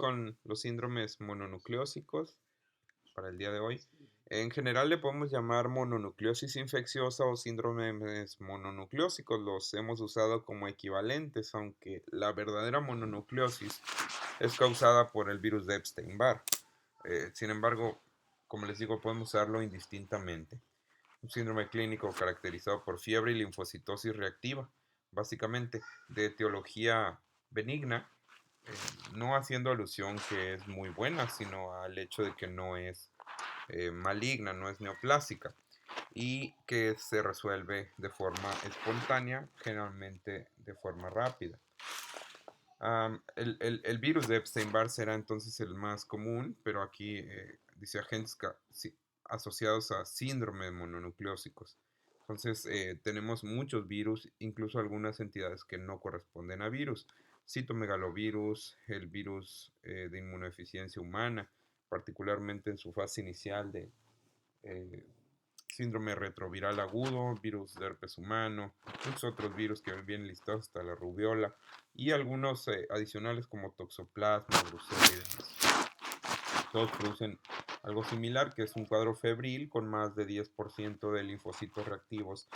Con los síndromes mononucleósicos para el día de hoy. En general le podemos llamar mononucleosis infecciosa o síndromes mononucleósicos. Los hemos usado como equivalentes, aunque la verdadera mononucleosis es causada por el virus de Epstein-Barr. Sin embargo, como les digo, podemos usarlo indistintamente. Un síndrome clínico caracterizado por fiebre y linfocitosis reactiva, básicamente de etiología benigna, no haciendo alusión que es muy buena, sino al hecho de que no es maligna, no es neoplásica y que se resuelve de forma espontánea, generalmente de forma rápida. El virus de Epstein-Barr será entonces el más común, pero aquí dice agentes asociados a síndromes mononucleósicos. Entonces tenemos muchos virus, incluso algunas entidades que no corresponden a virus. Citomegalovirus, el virus de inmunodeficiencia humana, particularmente en su fase inicial de eh, síndrome retroviral agudo, virus de herpes humano, muchos otros virus que vienen listados hasta la rubiola y algunos adicionales como toxoplasma, brucella y demás. Todos producen algo similar, que es un cuadro febril con más de 10% de linfocitos reactivos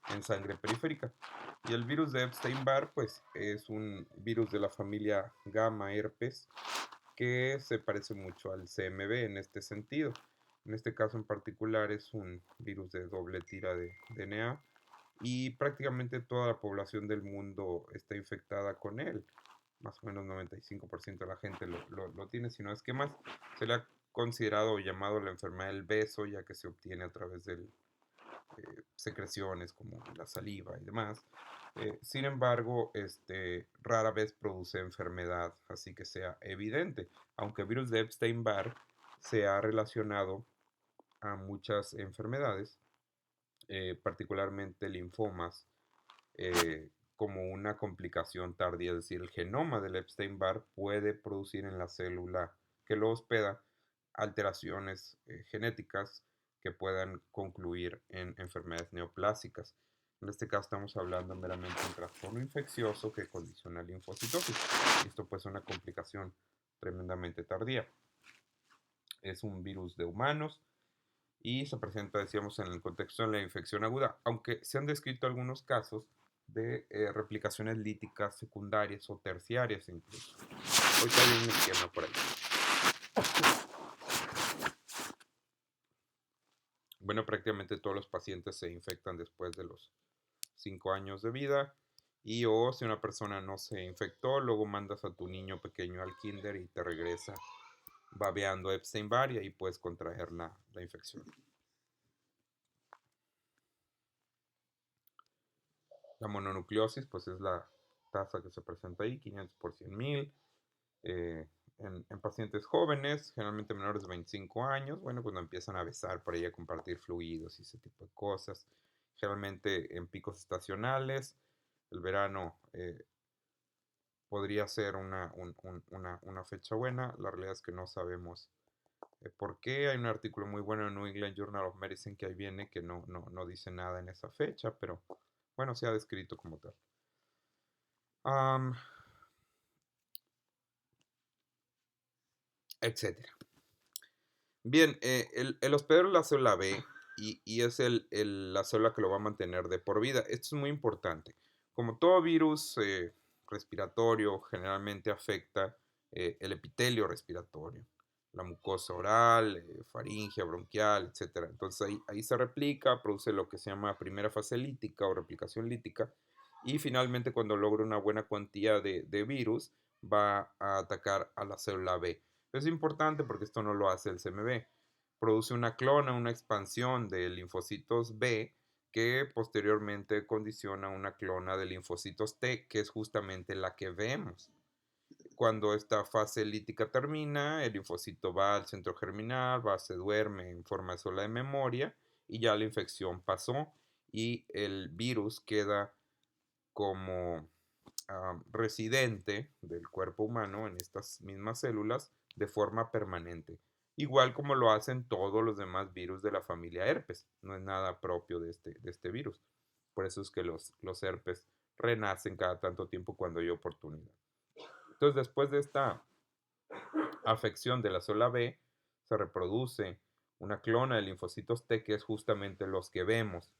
en sangre periférica. Y el virus de Epstein-Barr, pues, es un virus de la familia gamma herpes que se parece mucho al CMV en este sentido. En este caso en particular es un virus de doble tira de DNA y prácticamente toda la población del mundo está infectada con él. Más o menos 95% de la gente lo tiene, si no es que más. Se le ha considerado o llamado la enfermedad del beso, ya que se obtiene a través de secreciones como la saliva y demás. Sin embargo, rara vez produce enfermedad, así que sea evidente. Aunque el virus de Epstein-Barr se ha relacionado a muchas enfermedades, particularmente linfomas, como una complicación tardía, es decir, el genoma del Epstein-Barr puede producir en la célula que lo hospeda alteraciones genéticas que puedan concluir en enfermedades neoplásicas. En este caso estamos hablando meramente de un trastorno infeccioso que condiciona la linfocitosis. Esto pues es una complicación tremendamente tardía. Es un virus de humanos y se presenta, decíamos, en el contexto de la infección aguda, aunque se han descrito algunos casos de replicaciones líticas secundarias o terciarias incluso. Hoy hay un esquema por ahí. Bueno, prácticamente todos los pacientes se infectan después de los 5 años de vida y o si una persona no se infectó, luego mandas a tu niño pequeño al kinder y te regresa babeando Epstein-Barr y ahí puedes contraer la infección. La mononucleosis, pues es la tasa que se presenta ahí, 500 por 100,000. Eh, en pacientes jóvenes, generalmente menores de 25 años, bueno, cuando empiezan a besar por ahí, a compartir fluidos y ese tipo de cosas. Generalmente en picos estacionales, el verano podría ser una fecha buena. La realidad es que no sabemos por qué. Hay un artículo muy bueno en New England Journal of Medicine que ahí viene que no dice nada en esa fecha, pero bueno, se ha descrito como tal. Etcétera. Bien, el hospedero es la célula B y es la célula que lo va a mantener de por vida. Esto es muy importante. Como todo virus respiratorio, generalmente afecta el epitelio respiratorio, la mucosa oral, faringea, bronquial, etc. Entonces ahí se replica, produce lo que se llama primera fase lítica o replicación lítica y finalmente cuando logra una buena cuantía de virus va a atacar a la célula B. Es importante porque esto no lo hace el CMV. Produce una clona, una expansión de linfocitos B que posteriormente condiciona una clona de linfocitos T, que es justamente la que vemos. Cuando esta fase lítica termina, el linfocito va al centro germinal, se duerme en forma de célula de memoria y ya la infección pasó y el virus queda como residente del cuerpo humano en estas mismas células de forma permanente. Igual como lo hacen todos los demás virus de la familia herpes. No es nada propio de este virus. Por eso es que los herpes renacen cada tanto tiempo cuando hay oportunidad. Entonces, después de esta afección de la célula B, se reproduce una clona de linfocitos T, que es justamente los que vemos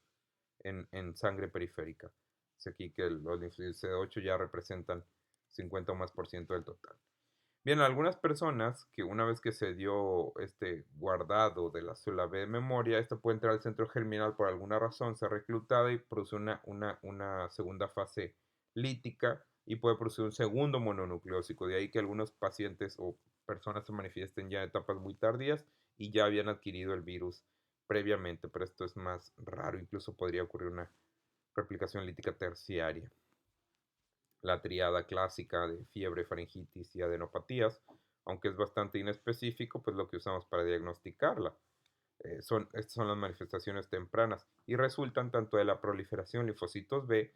en sangre periférica. Es aquí que los linfocitos CD8 ya representan 50 o más por ciento del total. Bien, algunas personas que una vez que se dio este guardado de la célula B de memoria, esta puede entrar al centro germinal por alguna razón, ser reclutada y produce una segunda fase lítica y puede producir un segundo mononucleósico. De ahí que algunos pacientes o personas se manifiesten ya en etapas muy tardías y ya habían adquirido el virus previamente, pero esto es más raro, incluso podría ocurrir una replicación lítica terciaria. La triada clásica de fiebre, faringitis y adenopatías, aunque es bastante inespecífico, pues lo que usamos para diagnosticarla. Estas son las manifestaciones tempranas y resultan tanto de la proliferación de linfocitos B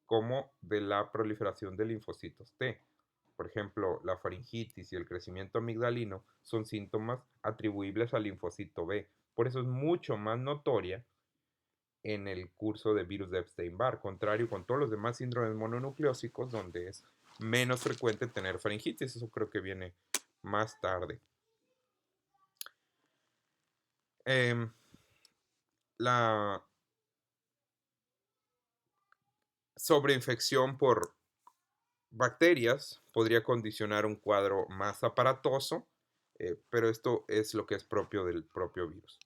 como de la proliferación de linfocitos T. Por ejemplo, la faringitis y el crecimiento amigdalino son síntomas atribuibles al linfocito B. Por eso es mucho más notoria en el curso de virus de Epstein-Barr, contrario con todos los demás síndromes mononucleósicos donde es menos frecuente tener faringitis. Eso creo que viene más tarde. La sobreinfección por bacterias podría condicionar un cuadro más aparatoso, pero esto es lo que es propio del propio virus.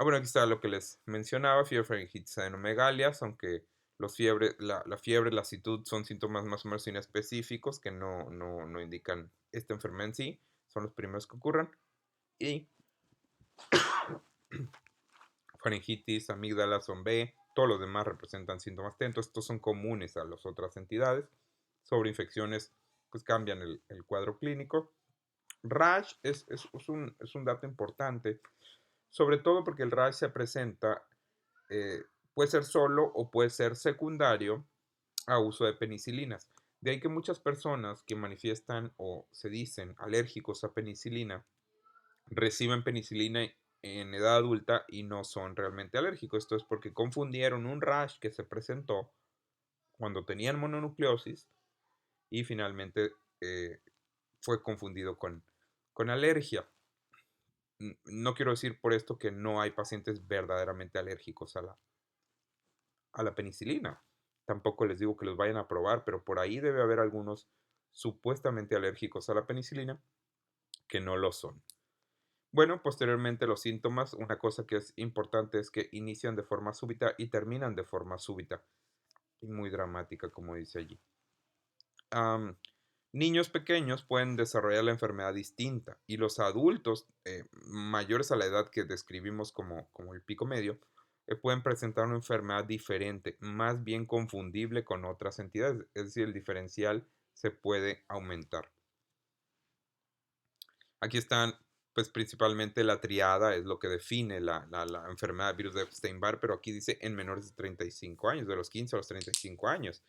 Bueno, aquí está lo que les mencionaba, fiebre, faringitis, adenomegalias, aunque la fiebre, la lasitud son síntomas más o menos inespecíficos que no indican esta enfermedad en sí, son los primeros que ocurren. Y faringitis, amígdala son B, todos los demás representan síntomas T, entonces estos son comunes a las otras entidades. Sobreinfecciones pues cambian el cuadro clínico. Rash es un dato importante, sobre todo porque el rash se presenta, puede ser solo o puede ser secundario a uso de penicilinas. De ahí que muchas personas que manifiestan o se dicen alérgicos a penicilina reciben penicilina en edad adulta y no son realmente alérgicos. Esto es porque confundieron un rash que se presentó cuando tenían mononucleosis y finalmente fue confundido con alergia. No quiero decir por esto que no hay pacientes verdaderamente alérgicos a la penicilina. Tampoco les digo que los vayan a probar, pero por ahí debe haber algunos supuestamente alérgicos a la penicilina que no lo son. Bueno, posteriormente los síntomas, una cosa que es importante es que inician de forma súbita y terminan de forma súbita y muy dramática, como dice allí. Niños pequeños pueden desarrollar la enfermedad distinta y los adultos mayores a la edad que describimos como el pico medio pueden presentar una enfermedad diferente, más bien confundible con otras entidades, es decir, el diferencial se puede aumentar. Aquí están, pues principalmente la triada es lo que define la enfermedad de virus de Epstein-Barr, pero aquí dice en menores de 35 años, de los 15 a los 35 años.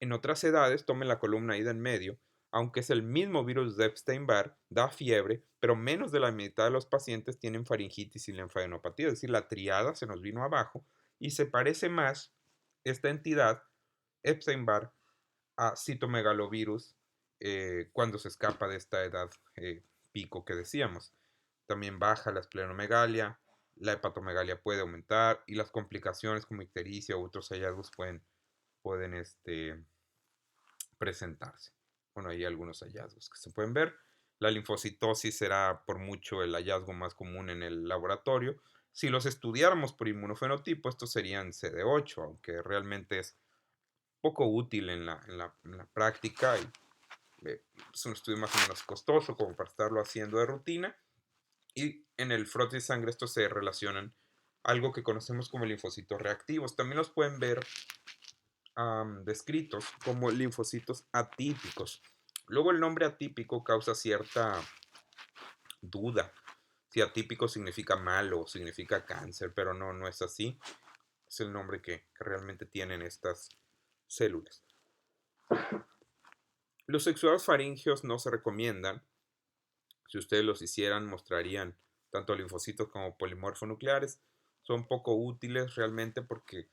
En otras edades, tomen la columna ahí de en medio, aunque es el mismo virus de Epstein-Barr, da fiebre, pero menos de la mitad de los pacientes tienen faringitis y linfadenopatía, es decir, la triada se nos vino abajo y se parece más esta entidad, Epstein-Barr, a citomegalovirus cuando se escapa de esta edad pico que decíamos. También baja la esplenomegalia, la hepatomegalia puede aumentar y las complicaciones como ictericia u otros hallazgos pueden presentarse. Bueno, hay algunos hallazgos que se pueden ver. La linfocitosis será por mucho el hallazgo más común en el laboratorio. Si los estudiáramos por inmunofenotipo, estos serían CD8, aunque realmente es poco útil en la práctica y es un estudio más o menos costoso como para estarlo haciendo de rutina. Y en el frote de sangre estos se relacionan algo que conocemos como linfocitos reactivos. También los pueden ver descritos como linfocitos atípicos. Luego el nombre atípico causa cierta duda. Si atípico significa malo o significa cáncer, pero no es así. Es el nombre que realmente tienen estas células. Los exudados faringeos no se recomiendan. Si ustedes los hicieran, mostrarían tanto linfocitos como polimorfonucleares. Son poco útiles realmente porque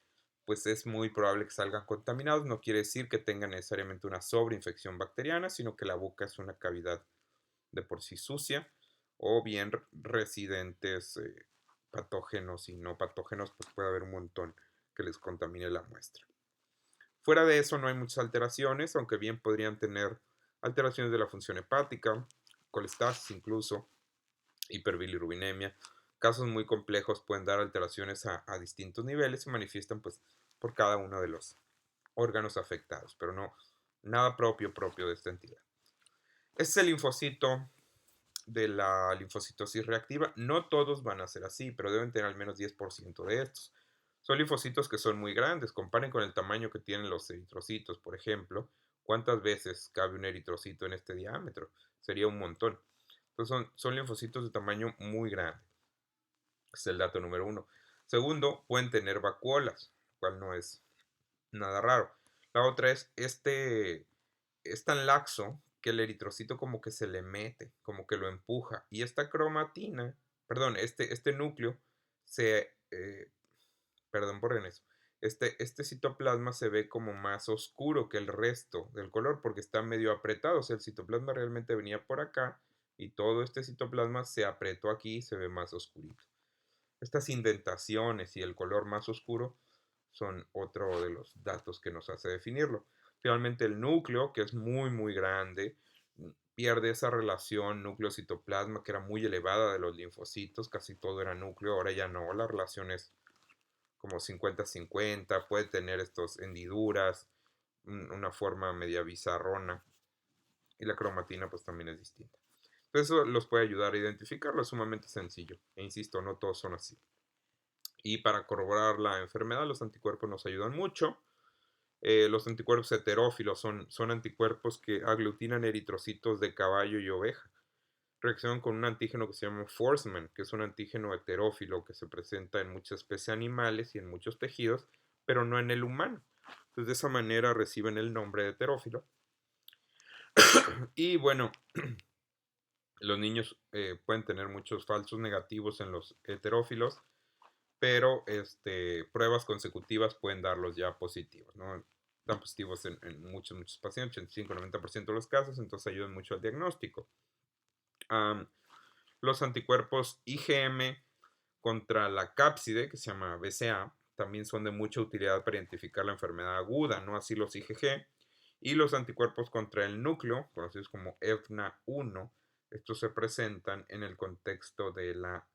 pues es muy probable que salgan contaminados. No quiere decir que tengan necesariamente una sobreinfección bacteriana, sino que la boca es una cavidad de por sí sucia, o bien residentes patógenos y no patógenos, pues puede haber un montón que les contamine la muestra. Fuera de eso no hay muchas alteraciones, aunque bien podrían tener alteraciones de la función hepática, colestasis incluso, hiperbilirrubinemia. Casos muy complejos pueden dar alteraciones a distintos niveles y manifiestan pues por cada uno de los órganos afectados, pero no nada propio de esta entidad. Este es el linfocito de la linfocitosis reactiva. No todos van a ser así, pero deben tener al menos 10% de estos. Son linfocitos que son muy grandes. Comparen con el tamaño que tienen los eritrocitos, por ejemplo. ¿Cuántas veces cabe un eritrocito en este diámetro? Sería un montón. Entonces son linfocitos de tamaño muy grande. Es el dato número 1. Segundo, pueden tener vacuolas, lo cual no es nada raro. La otra es es tan laxo que el eritrocito como que se le mete, como que lo empuja. Y esta cromatina, perdón, este núcleo perdón por eso, este citoplasma se ve como más oscuro que el resto del color porque está medio apretado. O sea, el citoplasma realmente venía por acá y todo este citoplasma se apretó aquí y se ve más oscurito. Estas indentaciones y el color más oscuro son otro de los datos que nos hace definirlo. Finalmente el núcleo, que es muy grande, pierde esa relación núcleo-citoplasma que era muy elevada de los linfocitos, casi todo era núcleo, ahora ya no, la relación es como 50-50, puede tener estos hendiduras, una forma media bizarrona, y la cromatina pues también es distinta. Entonces eso los puede ayudar a identificarlo, es sumamente sencillo, e insisto, no todos son así. Y para corroborar la enfermedad, los anticuerpos nos ayudan mucho. Los anticuerpos heterófilos son anticuerpos que aglutinan eritrocitos de caballo y oveja. Reaccionan con un antígeno que se llama Forceman, que es un antígeno heterófilo que se presenta en muchas especies animales y en muchos tejidos, pero no en el humano. Entonces de esa manera reciben el nombre de heterófilo. Y bueno, los niños pueden tener muchos falsos negativos en los heterófilos, pero pruebas consecutivas pueden darlos ya positivos, ¿no? Están positivos en muchos pacientes, 85-90% de los casos, entonces ayudan mucho al diagnóstico. Los anticuerpos IgM contra la cápside, que se llama BCA, también son de mucha utilidad para identificar la enfermedad aguda, no así los IgG. Y los anticuerpos contra el núcleo, conocidos como EFNA1, estos se presentan en el contexto de la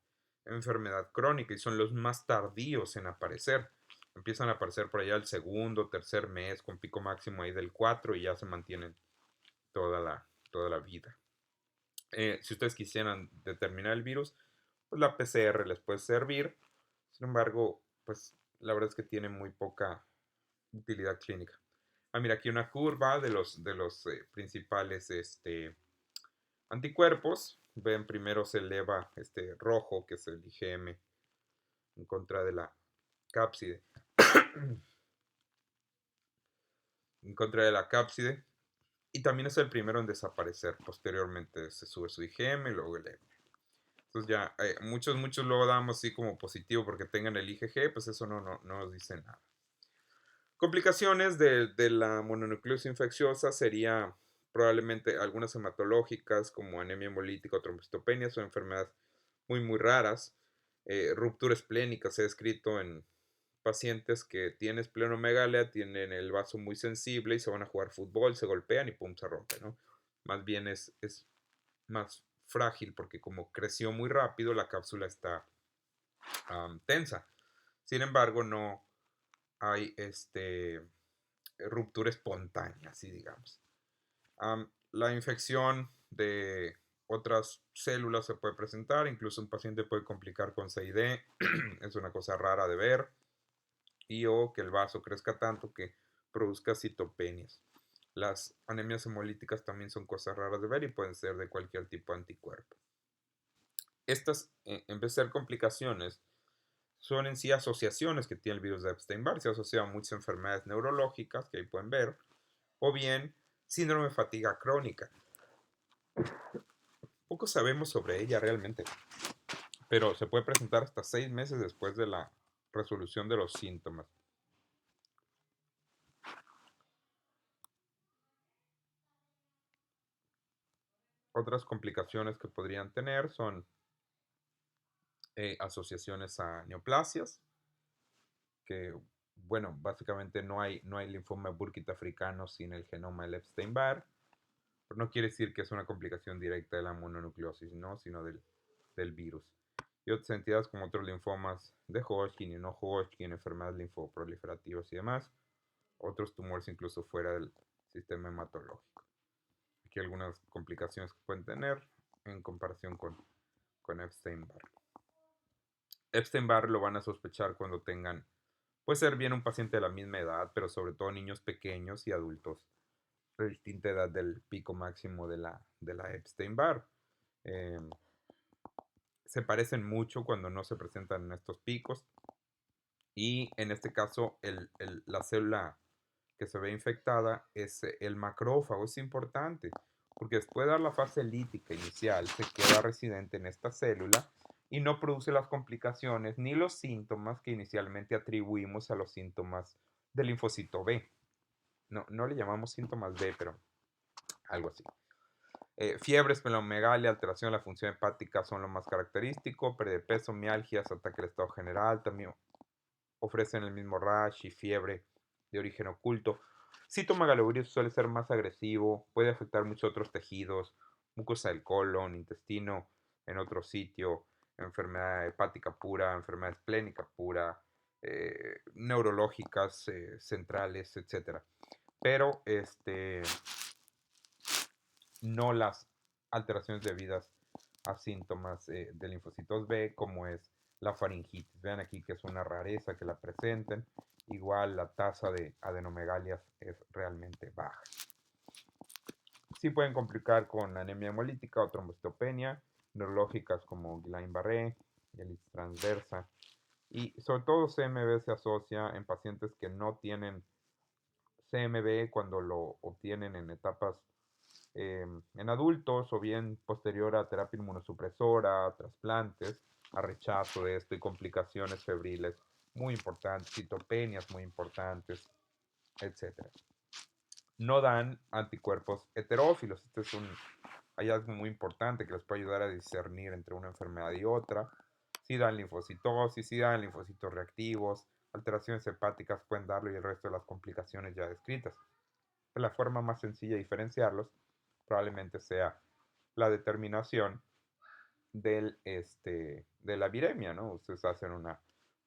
enfermedad crónica y son los más tardíos en aparecer. Empiezan a aparecer por allá el segundo, tercer mes, con pico máximo ahí del 4 y ya se mantienen toda la vida. Si ustedes quisieran determinar el virus, pues la PCR les puede servir. Sin embargo, pues la verdad es que tiene muy poca utilidad clínica. Mira, aquí una curva de los principales anticuerpos. Ven, primero se eleva este rojo, que es el IgM, en contra de la cápside. En contra de la cápside. Y también es el primero en desaparecer. Posteriormente se sube su IgM, luego el M. Entonces ya, muchos luego damos así como positivo porque tengan el IgG, pues eso no nos dice nada. Complicaciones de la mononucleosis infecciosa sería probablemente algunas hematológicas como anemia hemolítica o trombocitopenia, son enfermedades muy raras. Ruptura esplénica se ha descrito en pacientes que tienen esplenomegalia, tienen el vaso muy sensible y se van a jugar fútbol, se golpean y pum, se rompe, ¿no? Más bien es más frágil porque como creció muy rápido la cápsula está tensa. Sin embargo, no hay ruptura espontánea, así digamos. La infección de otras células se puede presentar, incluso un paciente puede complicar con CID, es una cosa rara de ver, y o que el vaso crezca tanto que produzca citopenias. Las anemias hemolíticas también son cosas raras de ver y pueden ser de cualquier tipo de anticuerpo. Estas, en vez de ser complicaciones, son en sí asociaciones que tiene el virus de Epstein-Barr. Se asocia a muchas enfermedades neurológicas que ahí pueden ver, o bien síndrome de fatiga crónica. Poco sabemos sobre ella realmente, pero se puede presentar hasta 6 meses después de la resolución de los síntomas. Otras complicaciones que podrían tener son asociaciones a neoplasias, que, bueno, básicamente no hay linfoma Burkitt africano sin el genoma del Epstein-Barr, pero no quiere decir que es una complicación directa de la mononucleosis, ¿no? Sino del virus. Y otras entidades como otros linfomas de Hodgkin y no Hodgkin, enfermedades linfoproliferativas y demás, otros tumores incluso fuera del sistema hematológico. Aquí algunas complicaciones que pueden tener en comparación con Epstein-Barr. Epstein-Barr lo van a sospechar cuando tengan, puede ser bien un paciente de la misma edad, pero sobre todo niños pequeños y adultos de distinta edad del pico máximo de la Epstein-Barr. Eh, Se parecen mucho cuando no se presentan en estos picos y en este caso la célula que se ve infectada es el macrófago. Es importante porque después de dar la fase lítica inicial se queda residente en esta célula y no produce las complicaciones ni los síntomas que inicialmente atribuimos a los síntomas del linfocito B. No le llamamos síntomas B, pero algo así. Fiebre, esplenomegalia, alteración de la función hepática son lo más característico. Pérdida de peso, mialgias, ataque del estado general. También ofrecen el mismo rash y fiebre de origen oculto. Citomegalovirus suele ser más agresivo, puede afectar muchos otros tejidos, mucosa del colon, intestino, en otro sitio, enfermedad hepática pura, enfermedad esplénica pura, neurológicas centrales, etc. Pero no las alteraciones debidas a síntomas de linfocitos B, como es la faringitis. Vean aquí que es una rareza que la presenten. Igual la tasa de adenomegalias es realmente baja. Sí pueden complicar con anemia hemolítica o trombocitopenia, neurológicas como Guillain-Barré, mielitis transversa. Y sobre todo CMV se asocia en pacientes que no tienen CMV cuando lo obtienen en etapas en adultos o bien posterior a terapia inmunosupresora, trasplantes, a rechazo de esto y complicaciones febriles muy importantes, citopenias muy importantes, etc. No dan anticuerpos heterófilos. Este es un hallazgo muy importante que les puede ayudar a discernir entre una enfermedad y otra. Si dan linfocitosis, si dan linfocitos reactivos, alteraciones hepáticas pueden darlo y el resto de las complicaciones ya descritas. La forma más sencilla de diferenciarlos probablemente sea la determinación de la viremia, ¿no? Ustedes hacen una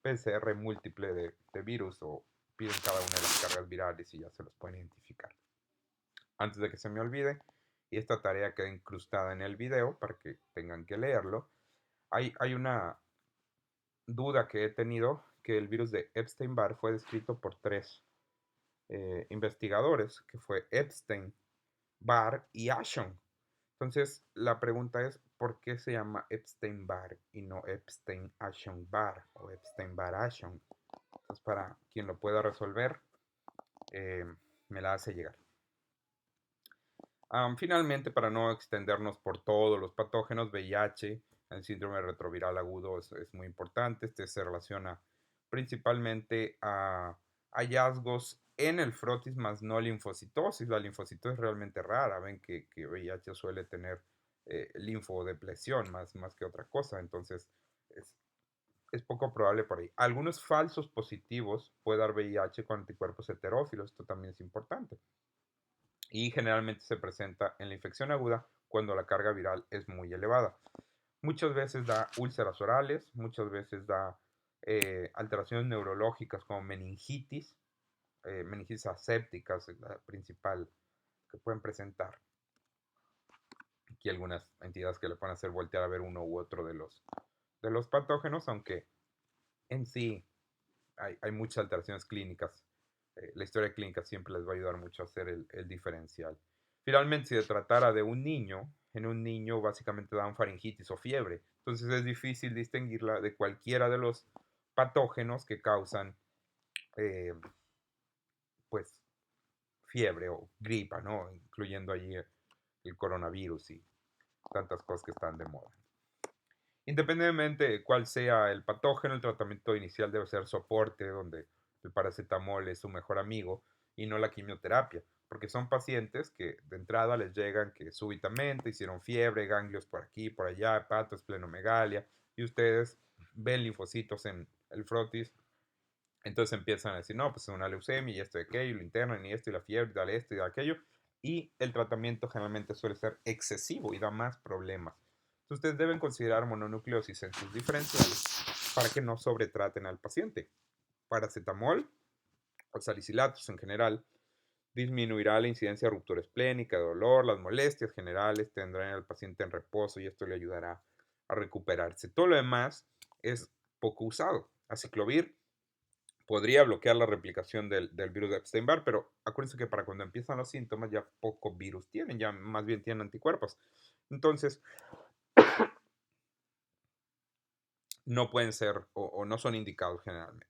PCR múltiple de virus o piden cada una de las cargas virales y ya se los pueden identificar. Antes de que se me olvide, y esta tarea queda incrustada en el video para que tengan que leerlo, hay una duda que he tenido que el virus de Epstein-Barr fue descrito por 3 investigadores, que fue Epstein, Barr y Ashon. Entonces, la pregunta es, ¿por qué se llama Epstein-Barr y no Epstein-Ashon-Barr o Epstein-Barr-Ashon? Entonces, para quien lo pueda resolver, me la hace llegar. Finalmente, para no extendernos por todos los patógenos, VIH, el síndrome retroviral agudo es muy importante. Este se relaciona principalmente a hallazgos en el frotis más no linfocitosis. La linfocitosis es realmente rara. Ven que VIH suele tener linfodepresión más que otra cosa. Entonces, es poco probable por ahí. Algunos falsos positivos puede dar VIH con anticuerpos heterófilos. Esto también es importante. Y generalmente se presenta en la infección aguda cuando la carga viral es muy elevada. Muchas veces da úlceras orales, muchas veces da alteraciones neurológicas como meningitis, meningitis asépticas es la principal que pueden presentar. Aquí algunas entidades que le pueden hacer voltear a ver uno u otro de los patógenos, aunque en sí hay muchas alteraciones clínicas. La historia clínica siempre les va a ayudar mucho a hacer el diferencial. Finalmente, si se tratara de un niño, en un niño básicamente dan faringitis o fiebre. Entonces es difícil distinguirla de cualquiera de los patógenos que causan pues fiebre o gripa, ¿no? Incluyendo allí el coronavirus y tantas cosas que están de moda. Independientemente de cuál sea el patógeno, el tratamiento inicial debe ser soporte, donde el paracetamol es su mejor amigo y no la quimioterapia. porque son pacientes que de entrada les llegan que súbitamente hicieron fiebre, ganglios por aquí, por allá, hepato, esplenomegalia, y ustedes ven linfocitos en el frotis, entonces empiezan a decir, no, pues es una leucemia y esto y aquello, lo internan y esto y la fiebre, y dale esto y dale aquello, y el tratamiento generalmente suele ser excesivo y da más problemas. Entonces ustedes deben considerar mononucleosis en sus diferenciales para que no sobretraten al paciente. Paracetamol o salicilatos en general disminuirá la incidencia de ruptura esplénica, dolor, las molestias generales, tendrán al paciente en reposo y esto le ayudará a recuperarse. Todo lo demás es poco usado. Aciclovir podría bloquear la replicación del virus de Epstein-Barr, pero acuérdense que para cuando empiezan los síntomas ya poco virus tienen, ya más bien tienen anticuerpos. Entonces, no pueden ser o no son indicados generalmente.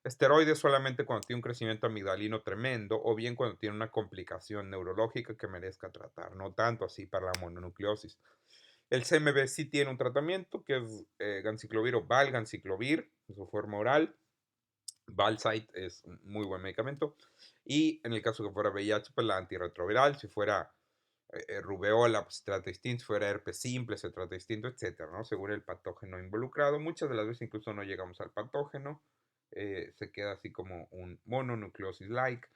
Esteroides solamente cuando tiene un crecimiento amigdalino tremendo o bien cuando tiene una complicación neurológica que merezca tratar, no tanto así para la mononucleosis. El CMV sí tiene un tratamiento que es ganciclovir o valganciclovir, en su forma oral. Valsite es un muy buen medicamento. Y en el caso que fuera VIH, pues la antirretroviral. Si fuera rubeola, pues se trata distinto. Si fuera herpes simple, se trata distinto, etcétera, ¿no? Según el patógeno involucrado. Muchas de las veces incluso no llegamos al patógeno. Se queda así como un mononucleosis-like.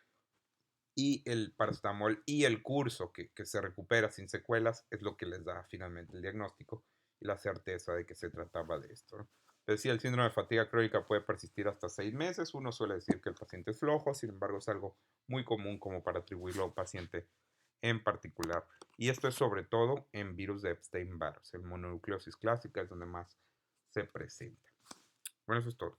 Y el paracetamol y el curso que se recupera sin secuelas es lo que les da finalmente el diagnóstico y la certeza de que se trataba de esto, ¿no? Decía, el síndrome de fatiga crónica puede persistir hasta 6 meses. Uno suele decir que el paciente es flojo, sin embargo es algo muy común como para atribuirlo a un paciente en particular. Y esto es sobre todo en virus de Epstein-Barr. El mononucleosis clásica es donde más se presenta. Bueno, eso es todo.